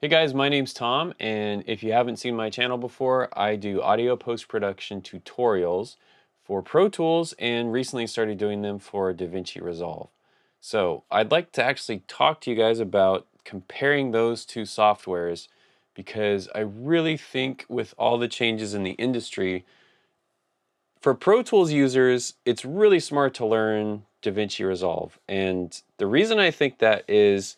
Hey guys, my name's Tom, and if you haven't seen my channel before, I do audio post-production tutorials for Pro Tools and recently started doing them for DaVinci Resolve. So I'd like to actually talk to you guys about comparing those two softwares because I really think with all the changes in the industry, for Pro Tools users, it's really smart to learn DaVinci Resolve. And the reason I think that is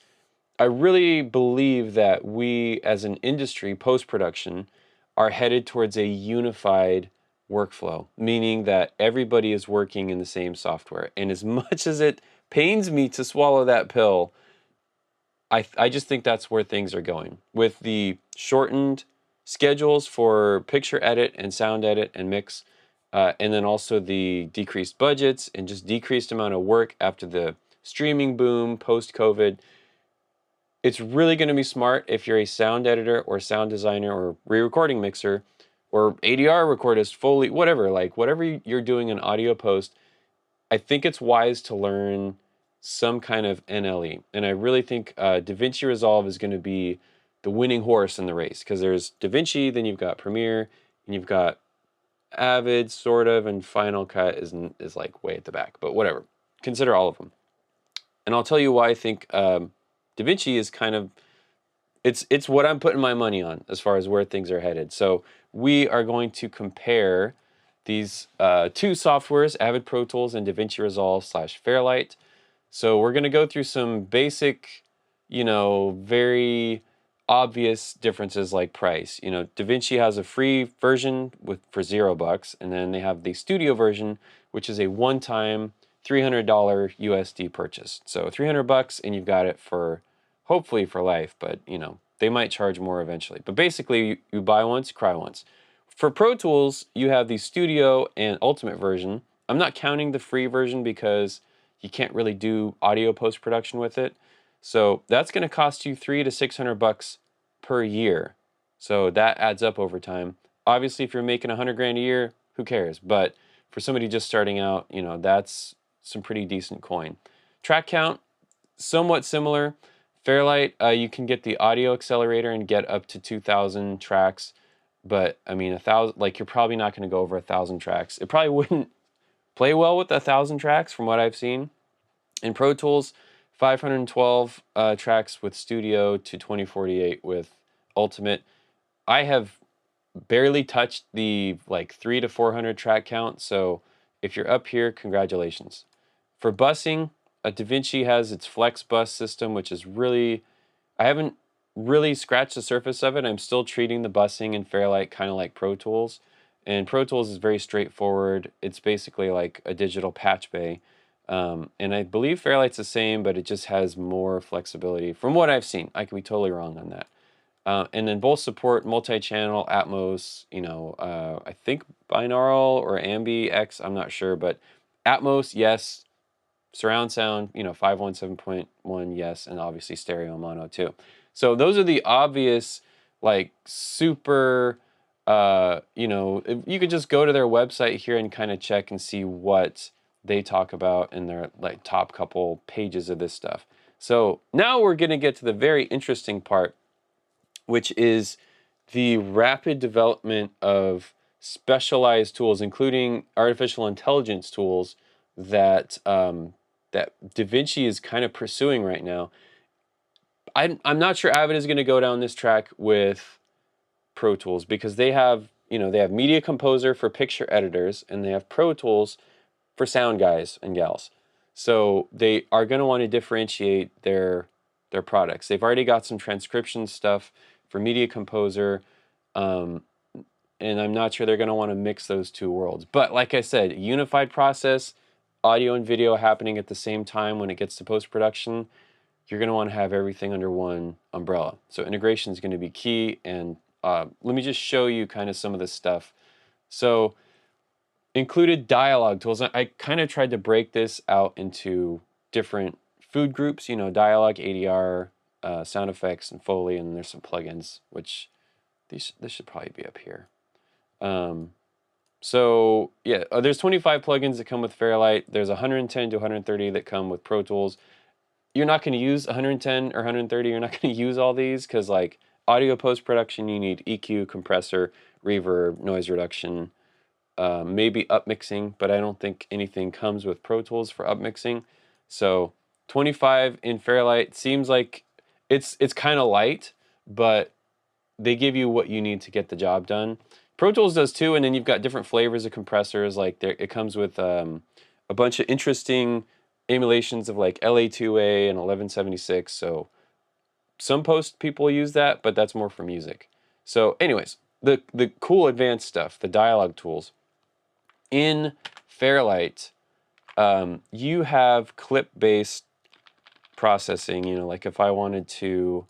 I really believe that we as an industry, post-production, are headed towards a unified workflow, meaning that everybody is working in the same software. And as much as it pains me to swallow that pill, I just think that's where things are going. With the shortened schedules for picture edit and sound edit and mix, and then also the decreased budgets and just decreased amount of work after the streaming boom post-COVID, it's really going to be smart if you're a sound editor or sound designer or re-recording mixer or ADR recordist, Foley, whatever, like whatever you're doing in audio post, I think it's wise to learn some kind of NLE. And I really think DaVinci Resolve is going to be the winning horse in the race because there's DaVinci, then you've got Premiere, and you've got Avid, sort of, and Final Cut is like way at the back, but whatever. Consider all of them. And I'll tell you why I think DaVinci is kind of, it's what I'm putting my money on as far as where things are headed. So we are going to compare these two softwares, Avid Pro Tools and DaVinci Resolve / Fairlight. So we're going to go through some basic, very obvious differences like price. DaVinci has a free version for $0, and then they have the studio version, which is a one-time $300 USD purchase. So $300 and you've got it for hopefully for life, but they might charge more eventually. But basically you buy once, cry once. For Pro Tools, you have the studio and ultimate version. I'm not counting the free version because you can't really do audio post-production with it. So that's going to cost you $300 to $600 per year. So that adds up over time. Obviously, if you're making 100 grand a year, who cares? But for somebody just starting out, that's some pretty decent coin. Track count, somewhat similar. Fairlight, you can get the audio accelerator and get up to 2,000 tracks, but I mean, 1,000, like you're probably not going to go over 1,000 tracks. It probably wouldn't play well with 1,000 tracks from what I've seen. In Pro Tools, 512 tracks with Studio to 2048 with Ultimate. I have barely touched the like 300 to 400 track count, so if you're up here, congratulations. For busing, DaVinci has its Flex Bus system, which is really, I haven't really scratched the surface of it. I'm still treating the busing in Fairlight kind of like Pro Tools. And Pro Tools is very straightforward. It's basically like a digital patch bay. And I believe Fairlight's the same, but it just has more flexibility from what I've seen. I could be totally wrong on that. And then both support multi-channel, Atmos, I think binaural or Ambi-X, I'm not sure, but Atmos, yes. Surround sound, 517.1, yes, and obviously stereo mono too. So those are the obvious, like super, you could just go to their website here and kind of check and see what they talk about in their like top couple pages of this stuff. So now we're going to get to the very interesting part, which is the rapid development of specialized tools, including artificial intelligence tools that that DaVinci is kind of pursuing right now. I'm not sure Avid is going to go down this track with Pro Tools because they have Media Composer for picture editors and they have Pro Tools for sound guys and gals. So they are going to want to differentiate their products. They've already got some transcription stuff for Media Composer, and I'm not sure they're going to want to mix those two worlds. But like I said, unified process, audio and video happening at the same time when it gets to post-production, you're going to want to have everything under one umbrella. So integration is going to be key, and let me just show you kind of some of this stuff. So included dialogue tools. I kind of tried to break this out into different food groups, dialogue, ADR, sound effects, and Foley, and there's some plugins, which this should probably be up here. So yeah, there's 25 plugins that come with Fairlight. There's 110 to 130 that come with Pro Tools. You're not going to use 110 or 130. You're not going to use all these because like audio post-production, you need EQ, compressor, reverb, noise reduction, maybe upmixing, but I don't think anything comes with Pro Tools for upmixing. So 25 in Fairlight seems like it's kind of light, but they give you what you need to get the job done. Pro Tools does too, and then you've got different flavors of compressors. Like it comes with a bunch of interesting emulations of like LA2A and 1176. So some post people use that, but that's more for music. So anyways, the cool advanced stuff, the dialogue tools. In Fairlight, you have clip-based processing. You know, like if I wanted to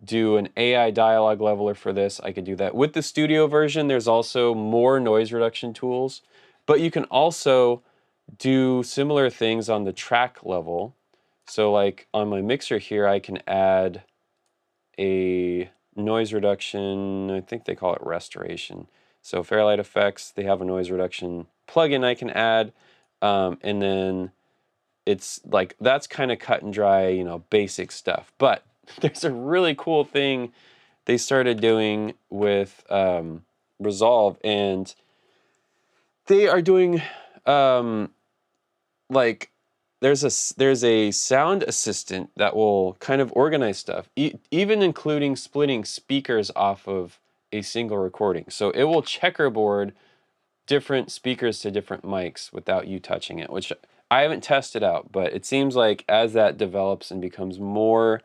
do an AI dialogue leveler for this, I could do that. With the studio version, there's also more noise reduction tools, but you can also do similar things on the track level. So like on my mixer here, I can add a noise reduction, I think they call it restoration. So Fairlight Effects, they have a noise reduction plugin I can add, and then it's like, that's kind of cut and dry, you know, basic stuff. But there's a really cool thing they started doing with Resolve, and they are doing like there's a sound assistant that will kind of organize stuff, even including splitting speakers off of a single recording. So it will checkerboard different speakers to different mics without you touching it, which I haven't tested out, but it seems like as that develops and becomes more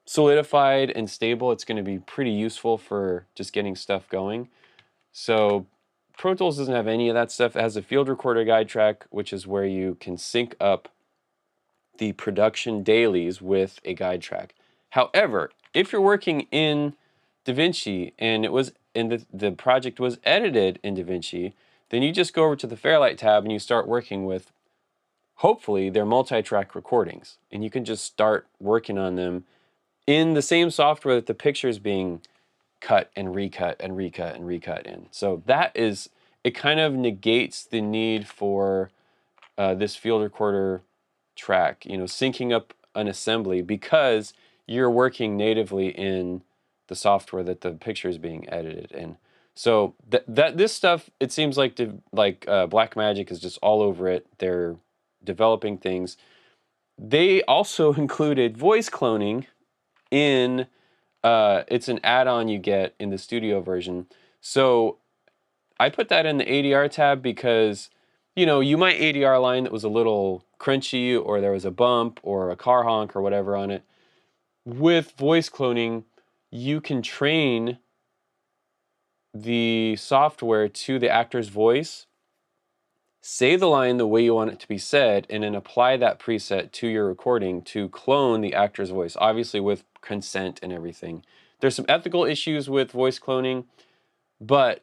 solidified and stable, it's going to be pretty useful for just getting stuff going. So Pro Tools doesn't have any of that stuff. It has a field recorder guide track, which is where you can sync up the production dailies with a guide track. However, if you're working in DaVinci and the project was edited in DaVinci, then you just go over to the Fairlight tab and you start working with, hopefully, their multi-track recordings, and you can just start working on them in the same software that the picture is being cut and recut and recut and recut in. So that is, it kind of negates the need for this field recorder track, you know, syncing up an assembly, because you're working natively in the software that the picture is being edited in. So this stuff, it seems like Blackmagic is just all over it. They're developing things. They also included voice cloning in it's an add-on you get in the studio version. So I put that in the ADR tab because, you know, you might ADR a line that was a little crunchy, or there was a bump or a car honk or whatever on it. With voice cloning, you can train the software to the actor's voice, say the line the way you want it to be said, and then apply that preset to your recording to clone the actor's voice, obviously with consent and everything. There's some ethical issues with voice cloning, but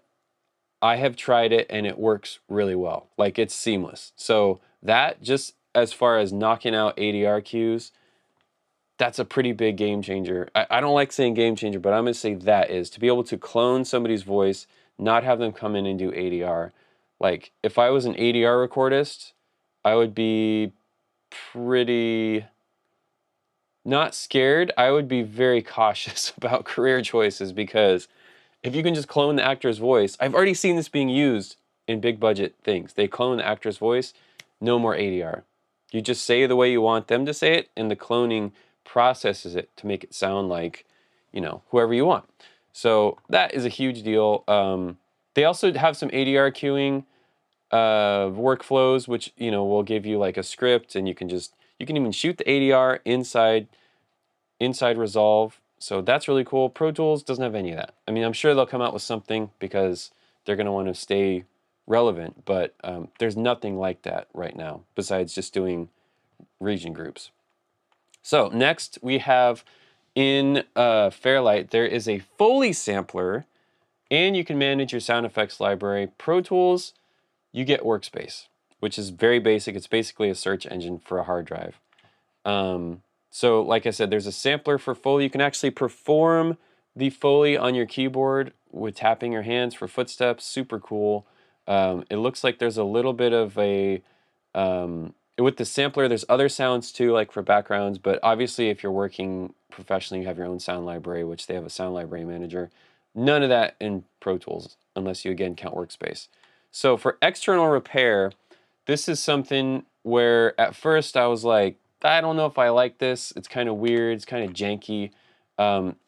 I have tried it and it works really well. Like, it's seamless. So that, just as far as knocking out ADR cues, that's a pretty big game changer. I don't like saying game changer, but I'm gonna say that is, to be able to clone somebody's voice, not have them come in and do ADR. Like, if I was an ADR recordist, I would be pretty, not scared, I would be very cautious about career choices, because if you can just clone the actor's voice, I've already seen this being used in big budget things. They clone the actor's voice, no more ADR. You just say the way you want them to say it, and the cloning processes it to make it sound like, you know, whoever you want. So that is a huge deal. They also have some ADR queuing workflows, which, you know, will give you like a script, and you can even shoot the ADR inside Resolve. So that's really cool. Pro Tools doesn't have any of that. I mean, I'm sure they'll come out with something because they're going to want to stay relevant, but there's nothing like that right now besides just doing region groups. So next we have in Fairlight, there is a Foley sampler, and you can manage your sound effects library. Pro Tools, you get Workspace, which is very basic. It's basically a search engine for a hard drive. So like I said, there's a sampler for Foley. You can actually perform the Foley on your keyboard with tapping your hands for footsteps. Super cool. It looks like there's a little bit of a with the sampler, there's other sounds too, like for backgrounds, but obviously if you're working professionally, you have your own sound library, which they have a sound library manager. None of that in Pro Tools, unless you again count Workspace. So for external repair, this is something where at first I was like, I don't know if I like this. It's kind of weird, it's kind of janky.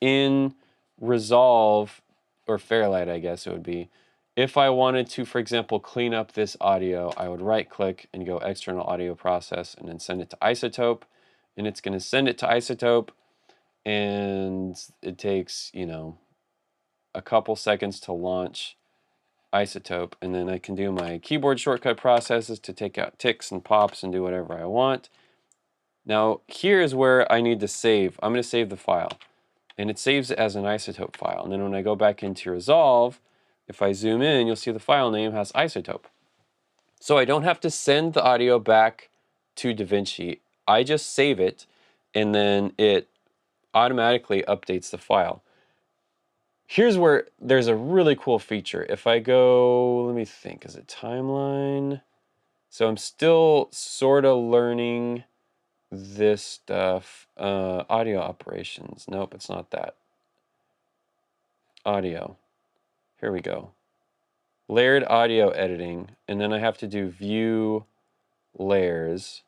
In Resolve, or Fairlight, I guess it would be, if I wanted to, for example, clean up this audio, I would right click and go external audio process and then send it to isotope. And it's going to send it to isotope. And it takes, you know, a couple seconds to launch isotope. And then I can do my keyboard shortcut processes to take out ticks and pops and do whatever I want. Now, here's where I need to save. I'm going to save the file. And it saves it as an isotope file. And then when I go back into Resolve, if I zoom in, you'll see the file name has isotope. So I don't have to send the audio back to DaVinci. I just save it, and then it automatically updates the file. Here's where there's a really cool feature. If I go, let me think, is it timeline? So I'm still sort of learning this stuff. Audio operations. Nope, it's not that. Audio. Here we go. Layered audio editing, and then I have to do view layers,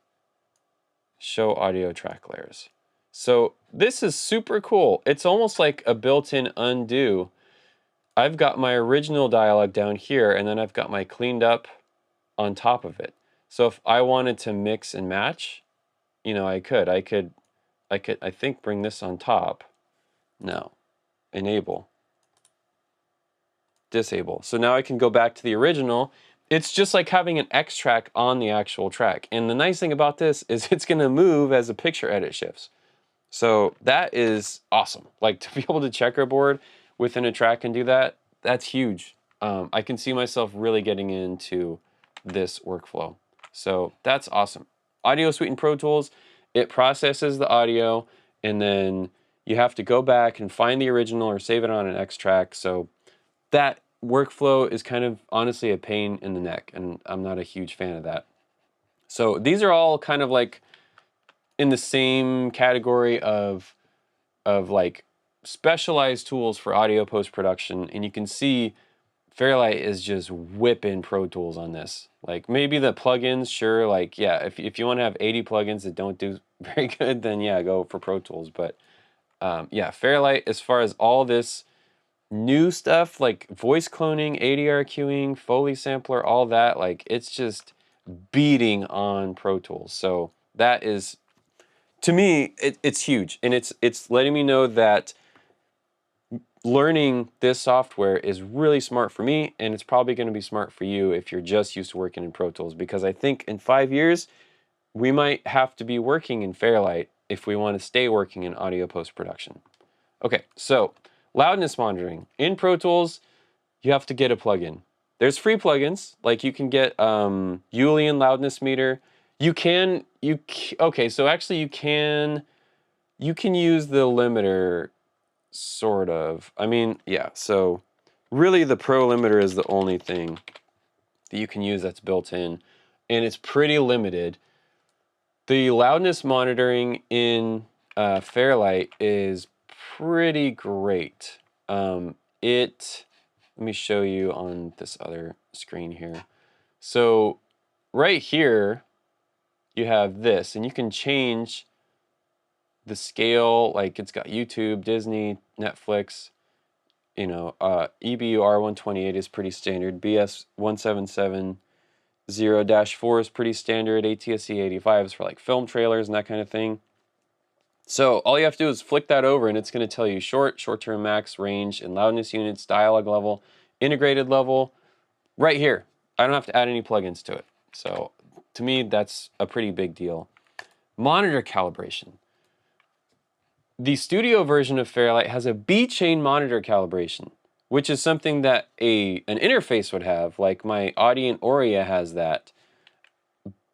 show audio track layers. So this is super cool. It's almost like a built-in undo. I've got my original dialogue down here, and then I've got my cleaned up on top of it. So if I wanted to mix and match, you know, I could, I think, bring this on top. No, enable. Disable. So now I can go back to the original. It's just like having an X track on the actual track. And the nice thing about this is it's going to move as the picture edit shifts. So that is awesome. Like, to be able to checkerboard within a track and do that, that's huge. I can see myself really getting into this workflow. So that's awesome. Audio Suite in Pro Tools, it processes the audio, and then you have to go back and find the original or save it on an X track. So that workflow is kind of honestly a pain in the neck, and I'm not a huge fan of that. So these are all kind of like in the same category of like specialized tools for audio post-production, and you can see Fairlight is just whipping Pro Tools on this. Like, maybe the plugins, sure, like, yeah, if you want to have 80 plugins that don't do very good, then yeah, go for Pro Tools. But yeah, Fairlight, as far as all this new stuff like voice cloning, ADR queuing, Foley sampler, all that, like, it's just beating on Pro Tools. So that is, to me, it's huge. And it's letting me know that learning this software is really smart for me, and it's probably going to be smart for you if you're just used to working in Pro Tools, because I think in 5 years, we might have to be working in Fairlight if we want to stay working in audio post-production. Okay, so loudness monitoring. In Pro Tools, you have to get a plugin. There's free plugins, like you can get Julian loudness meter. Okay, so actually you can use the limiter, sort of. I mean, yeah, so really the Pro limiter is the only thing that you can use that's built in, and it's pretty limited. The loudness monitoring in Fairlight is pretty great. Let me show you on this other screen here. So right here, you have this, and you can change the scale, like it's got YouTube, Disney, Netflix, you know, EBU R128 is pretty standard, BS 1770-4 is pretty standard, ATSC 85 is for like film trailers and that kind of thing. So all you have to do is flick that over, and it's going to tell you short-term max, range, and loudness units, dialogue level, integrated level, right here. I don't have to add any plugins to it. So to me, that's a pretty big deal. Monitor calibration. The studio version of Fairlight has a B-chain monitor calibration, which is something that an interface would have, like my Audient Aurea has that.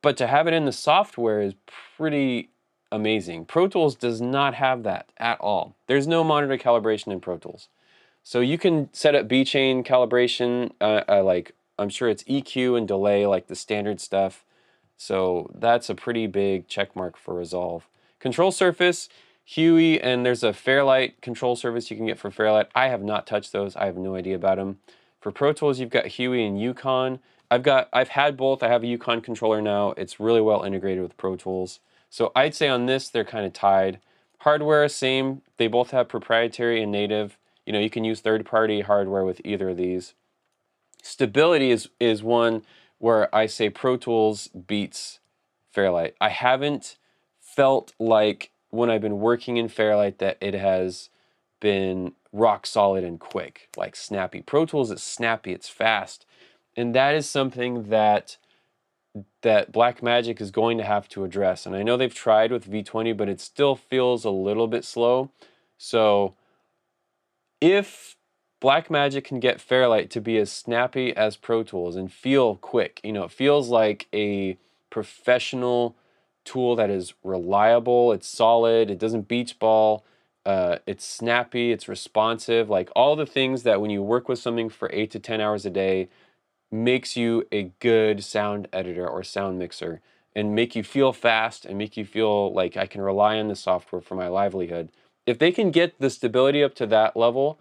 But to have it in the software is pretty amazing. Pro Tools does not have that at all. There's no monitor calibration in Pro Tools. So you can set up B-chain calibration, like I'm sure it's EQ and delay, like the standard stuff. So that's a pretty big check mark for Resolve. Control surface, Huey, and there's a Fairlight control surface you can get for Fairlight. I have not touched those. I have no idea about them. For Pro Tools, you've got Huey and Yukon. I've had both. I have a Yukon controller now. It's really well integrated with Pro Tools. So I'd say on this, they're kind of tied. Hardware, same. They both have proprietary and native. You know, you can use third-party hardware with either of these. Stability is one where I say Pro Tools beats Fairlight. I haven't felt like when I've been working in Fairlight that it has been rock solid and quick, like snappy. Pro Tools is snappy, it's fast. And that is something that Blackmagic is going to have to address. And I know they've tried with V20, but it still feels a little bit slow. So if Blackmagic can get Fairlight to be as snappy as Pro Tools and feel quick, you know, it feels like a professional tool that is reliable, it's solid, it doesn't beach ball, it's snappy, it's responsive, like all the things that when you work with something for 8 to 10 hours a day makes you a good sound editor or sound mixer and make you feel fast and make you feel like I can rely on the software for my livelihood. If they can get the stability up to that level,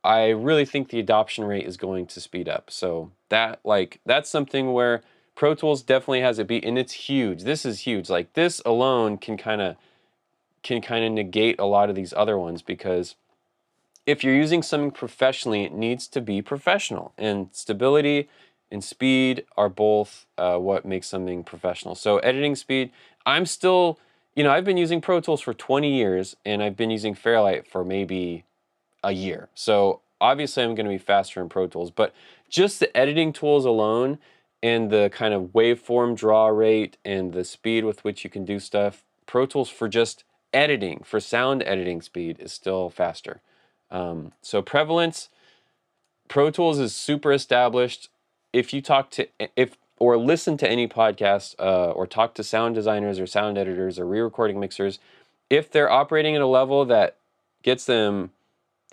I really think the adoption rate is going to speed up. So that's something where Pro Tools definitely has a beat, and it's huge. This is huge. Like this alone can kind of negate a lot of these other ones, because if you're using something professionally, it needs to be professional, and stability and speed are both what makes something professional. So editing speed, I'm still, you know, I've been using Pro Tools for 20 years, and I've been using Fairlight for maybe a year. So obviously I'm going to be faster in Pro Tools, but just the editing tools alone and the kind of waveform draw rate and the speed with which you can do stuff, Pro Tools for just editing, for sound editing speed is still faster. So prevalence, Pro Tools is super established. If you talk to, or listen to any podcast or talk to sound designers or sound editors or re-recording mixers, if they're operating at a level that gets them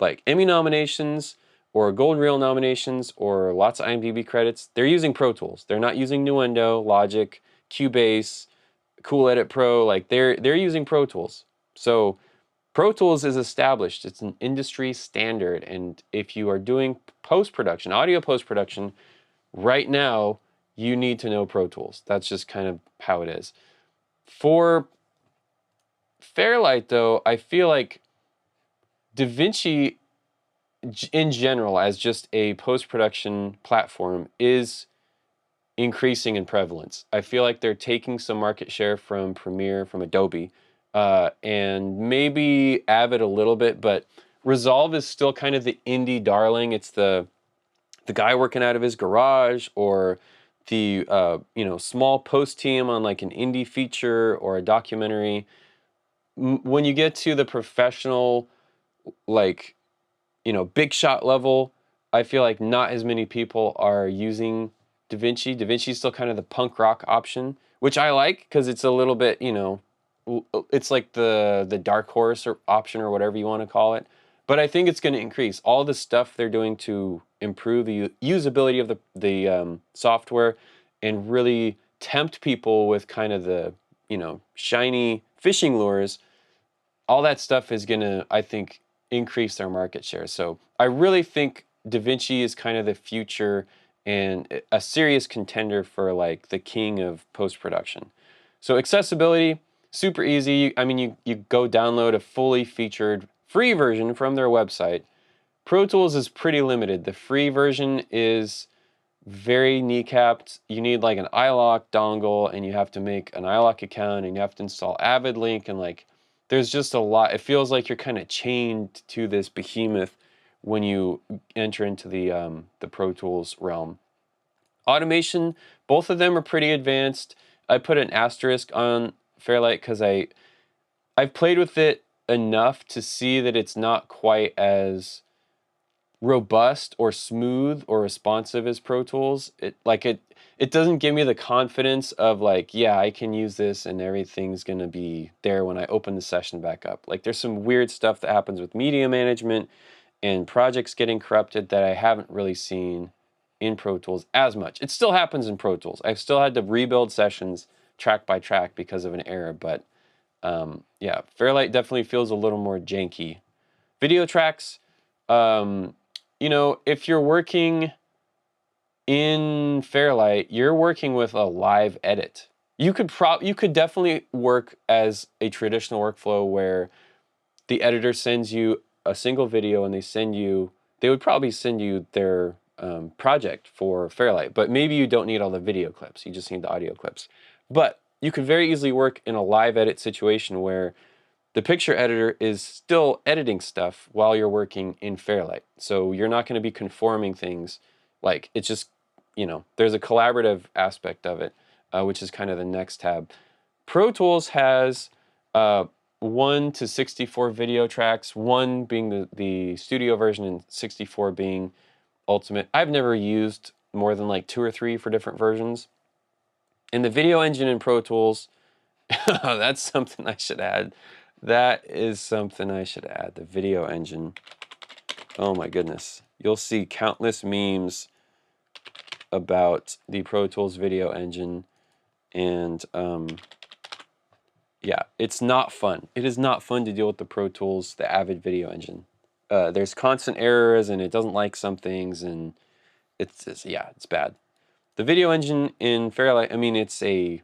like Emmy nominations or Golden Reel nominations or lots of IMDb credits, they're using Pro Tools. They're not using Nuendo, Logic, Cubase, Cool Edit Pro. Like they're using Pro Tools. So Pro Tools is established. It's an industry standard. And if you are doing post-production, audio post-production, right now, you need to know Pro Tools. That's just kind of how it is. For Fairlight, though, I feel like DaVinci in general as just a post-production platform is increasing in prevalence. I feel like they're taking some market share from Premiere, from Adobe, and maybe Avid a little bit, but Resolve is still kind of the indie darling. It's the guy working out of his garage, or the you know, small post team on like an indie feature or a documentary. When you get to the professional, like, you know, big shot level, I feel like not as many people are using DaVinci. DaVinci is still kind of the punk rock option, which I like because it's a little bit, you know, it's like the dark horse or option or whatever you want to call it. But I think it's going to increase. All the stuff they're doing to improve the usability of the software and really tempt people with kind of the, you know, shiny fishing lures, all that stuff is going to, I think, increase their market share. So I really think DaVinci is kind of the future and a serious contender for like the king of post-production. So accessibility, super easy. I mean, you go download a fully featured free version from their website. Pro Tools is pretty limited. The free version is very kneecapped. You need like an iLok dongle, and you have to make an iLok account, and you have to install Avid Link, and like there's just a lot. It feels like you're kind of chained to this behemoth when you enter into the Pro Tools realm. Automation, both of them are pretty advanced. I put an asterisk on Fairlight because I've played with it enough to see that it's not quite as robust or smooth or responsive as Pro Tools. It doesn't give me the confidence of like, yeah, I can use this and everything's gonna be there when I open the session back up. Like there's some weird stuff that happens with media management and projects getting corrupted that I haven't really seen in Pro Tools as much. It still happens in Pro Tools. I've still had to rebuild sessions track by track because of an error, but yeah, Fairlight definitely feels a little more janky. Video tracks, you know, if you're working in Fairlight, you're working with a live edit. You could definitely work as a traditional workflow where the editor sends you a single video and they would probably send you their project for Fairlight, but maybe you don't need all the video clips, you just need the audio clips. But you could very easily work in a live edit situation where the picture editor is still editing stuff while you're working in Fairlight. So you're not going to be conforming things. Like, it's just, you know, there's a collaborative aspect of it, which is kind of the next tab. Pro Tools has 1 to 64 video tracks, 1 being the studio version and 64 being ultimate. I've never used more than like 2 or 3 for different versions. In the video engine in Pro Tools, that's something I should add. That is something I should add, the video engine. Oh my goodness. You'll see countless memes about the Pro Tools video engine, and yeah, it's not fun. It is not fun to deal with the Pro Tools, the Avid video engine. There's constant errors, and it doesn't like some things, and yeah, it's bad. The video engine in Fairlight, I mean, it's a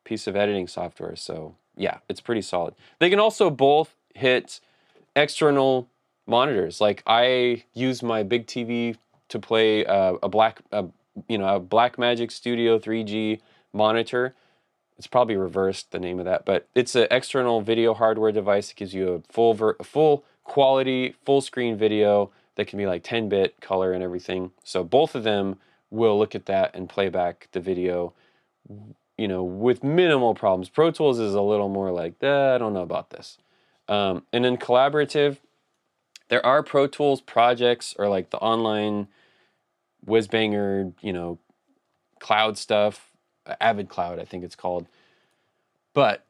piece of editing software, so yeah, it's pretty solid. They can also both hit external monitors. Like, I use my big TV to play a Blackmagic Studio 3G monitor. It's probably reversed, the name of that, but it's an external video hardware device that gives you a full quality, full screen video that can be like 10-bit color and everything. So both of them will look at that and play back the video, you know, with minimal problems. Pro Tools is a little more like, I don't know about this. And then collaborative, there are Pro Tools projects or like the online whiz-banger, you know, cloud stuff, Avid Cloud, I think it's called. But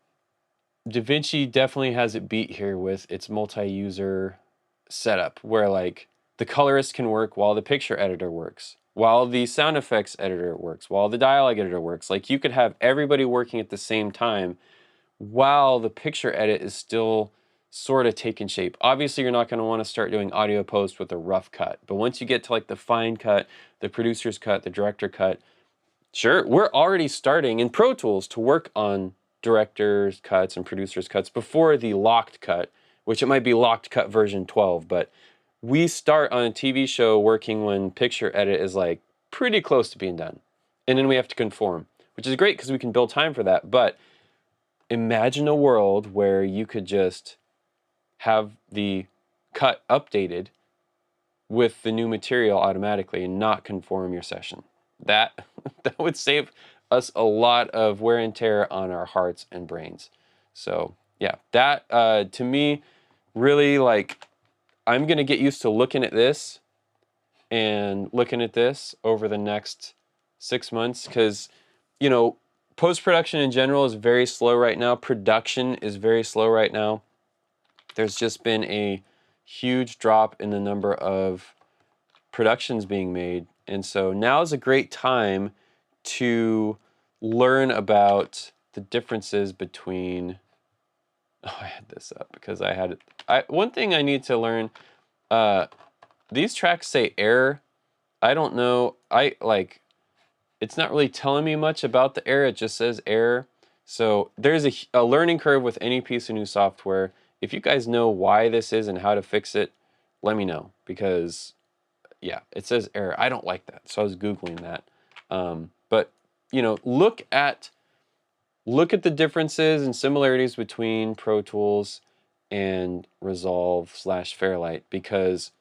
DaVinci definitely has it beat here with its multi-user setup, where like the colorist can work while the picture editor works, while the sound effects editor works, while the dialogue editor works. Like, you could have everybody working at the same time while the picture edit is still sort of taking shape. Obviously, you're not going to want to start doing audio post with a rough cut, but once you get to like the fine cut, the producer's cut, the director cut, sure, we're already starting in Pro Tools to work on director's cuts and producer's cuts before the locked cut, which it might be locked cut version 12, but we start on a TV show working when picture edit is like pretty close to being done. And then we have to conform, which is great because we can build time for that. But imagine a world where you could just have the cut updated with the new material automatically and not conform your session. That would save us a lot of wear and tear on our hearts and brains. So yeah, that to me, really, like, I'm gonna get used to looking at this and looking at this over the next 6 months, because, you know, post-production in general is very slow right now. Production is very slow right now. There's just been a huge drop in the number of productions being made. And so now is a great time to learn about the differences between, oh, I had this up because I had it. One thing I need to learn, these tracks say error. I don't know, it's not really telling me much about the error, it just says error. So there's a learning curve with any piece of new software. If you guys know why this is and how to fix it, let me know, because yeah, it says error. I don't like that, so I was Googling that. But you know, look at the differences and similarities between Pro Tools and Resolve / Fairlight, because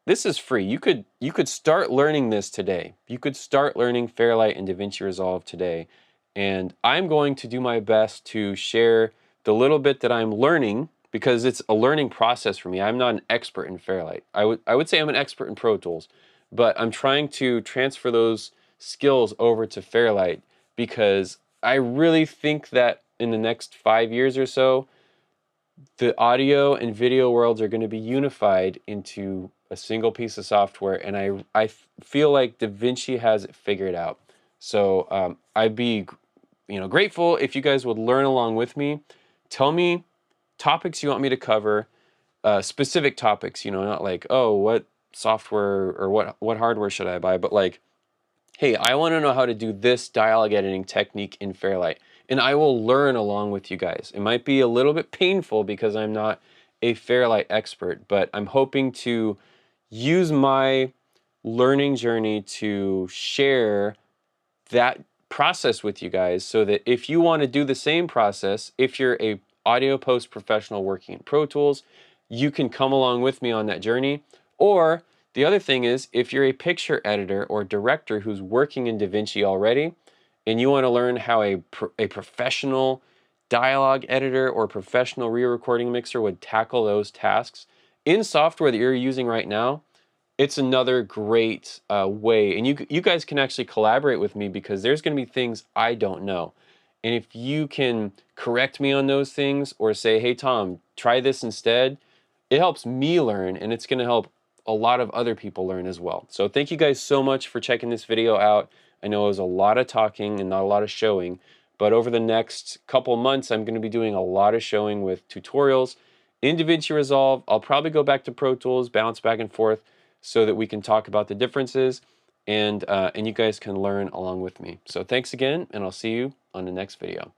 this is free. You could start learning this today. You could start learning Fairlight and DaVinci Resolve today. And I'm going to do my best to share the little bit that I'm learning, because it's a learning process for me. I'm not an expert in Fairlight. I would say I'm an expert in Pro Tools, but I'm trying to transfer those skills over to Fairlight, because I really think that in the next 5 years or so, the audio and video worlds are going to be unified into a single piece of software, and I feel like DaVinci has it figured out. So I'd be grateful if you guys would learn along with me. Tell me topics you want me to cover, specific topics. Not like, oh, what software or what hardware should I buy, but like, hey, I want to know how to do this dialogue editing technique in Fairlight, and I will learn along with you guys. It might be a little bit painful because I'm not a Fairlight expert, but I'm hoping to use my learning journey to share that process with you guys, so that if you want to do the same process, if you're a audio post professional working in Pro Tools, you can come along with me on that journey. Or the other thing is, if you're a picture editor or director who's working in DaVinci already, and you want to learn how a professional dialogue editor or professional re-recording mixer would tackle those tasks in software that you're using right now, it's another great way. And you guys can actually collaborate with me, because there's going to be things I don't know. And if you can correct me on those things, or say, hey, Tom, try this instead, it helps me learn, and it's going to help a lot of other people learn as well. So thank you guys so much for checking this video out. I know it was a lot of talking and not a lot of showing, but over the next couple months, I'm going to be doing a lot of showing with tutorials in DaVinci Resolve. I'll probably go back to Pro Tools, bounce back and forth, so that we can talk about the differences, and you guys can learn along with me. So thanks again, and I'll see you on the next video.